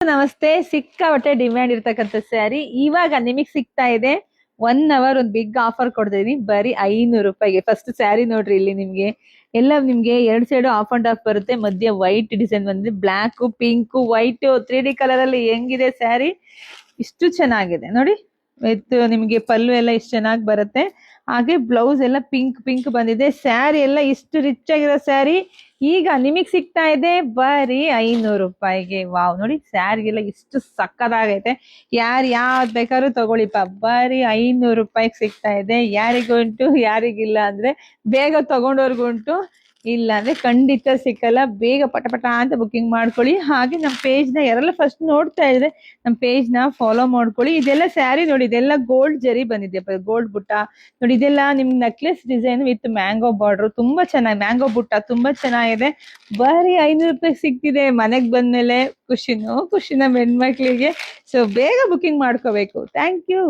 ನಮಸ್ತೆ. ಸಿಕ್ಕಾಪಟ್ಟೆ ಡಿಮ್ಯಾಂಡ್ ಇರ್ತಕ್ಕಂಥ ಸ್ಯಾರಿ ಇವಾಗ ನಿಮಗ್ ಸಿಗ್ತಾ ಇದೆ. 1 ಅವರ್ ಒಂದು ಬಿಗ್ ಆಫರ್ ಕೊಡ್ತಿದೀನಿ ಬರೀ 500 ರೂಪಾಯಿಗೆ. ಫಸ್ಟ್ ಸ್ಯಾರಿ ನೋಡ್ರಿ, ಇಲ್ಲಿ ನಿಮ್ಗೆ ಎಲ್ಲ ನಿಮ್ಗೆ 2 ಸೈಡ್ ಆಫ್ ಅಂಡ್ ಆಫ್ ಬರುತ್ತೆ. ಮಧ್ಯ ವೈಟ್ ಡಿಸೈನ್ ಬಂದಿದೆ, black pink white 3D colour ಅಲ್ಲಿ ಹೆಂಗಿದೆ ಸ್ಯಾರಿ, ಇಷ್ಟು ಚೆನ್ನಾಗಿದೆ ನೋಡಿ. ವಿತ್ ನಿಮ್ಗೆ ಪಲ್ಲು ಎಲ್ಲ ಇಷ್ಟು ಚೆನ್ನಾಗಿ ಬರುತ್ತೆ. ಹಾಗೆ ಬ್ಲೌಸ್ ಎಲ್ಲ ಪಿಂಕ್ ಪಿಂಕ್ ಬಂದಿದೆ. ಸ್ಯಾರಿ ಎಲ್ಲ ಇಷ್ಟು ರಿಚ್ ಆಗಿರೋ ಸ್ಯಾರಿ ಈಗ ನಿಮಗ್ ಸಿಗ್ತಾ ಇದೆ ಬರೀ 500 ರೂಪಾಯಿಗೆ. ವಾವ್, ನೋಡಿ ಸ್ಯಾರಿ ಎಲ್ಲ ಇಷ್ಟು ಸಕ್ಕದಾಗೈತೆ. ಯಾವ್ದು ಬೇಕಾದ್ರೂ ತಗೊಳ್ಳಿಪ್ಪ, ಬರೀ 500 ರೂಪಾಯಿಗೆ ಸಿಗ್ತಾ ಇದೆ. ಯಾರಿಗುಂಟು ಯಾರಿಗಿಲ್ಲ ಅಂದ್ರೆ ಬೇಗ ತಗೊಂಡವ್ರಿಗುಂಟು, ಇಲ್ಲ ಅಂದ್ರೆ ಖಂಡಿತ ಸಿಕ್ಕಲ್ಲ. ಬೇಗ ಪಟ ಅಂತ ಬುಕ್ಕಿಂಗ್ ಮಾಡ್ಕೊಳ್ಳಿ. ಹಾಗೆ ನಮ್ಮ ಪೇಜ್ ನ ಯಾರೆಲ್ಲ ಫಸ್ಟ್ ನೋಡ್ತಾ ಇದ್ರೆ ನಮ್ಮ ಪೇಜ್ ನ ಫಾಲೋ ಮಾಡ್ಕೊಳ್ಳಿ. ಇದೆಲ್ಲ ಸ್ಯಾರಿ ನೋಡಿ, ಇದೆಲ್ಲ ಗೋಲ್ಡ್ ಜರಿ ಬಂದಿದೆ, ಗೋಲ್ಡ್ ಬುಟ್ಟ ನೋಡಿ. ಇದೆಲ್ಲ ನಿಮ್ necklace design with mango border, ತುಂಬಾ ಚೆನ್ನಾಗಿ ಮ್ಯಾಂಗೋ ಬುಟ್ಟ ತುಂಬಾ ಚೆನ್ನಾಗಿದೆ. ಬರೀ 500 ರೂಪಾಯಿಗೆ ಸಿಗ್ತಿದೆ. ಮನೆಗ್ ಬಂದ್ಮೇಲೆ ಖುಷಿ ನಮ್ಮ ಹೆಣ್ಮಕ್ಳಿಗೆ. ಸೊ ಬೇಗ ಬುಕ್ಕಿಂಗ್ ಮಾಡ್ಕೋಬೇಕು. Thank you.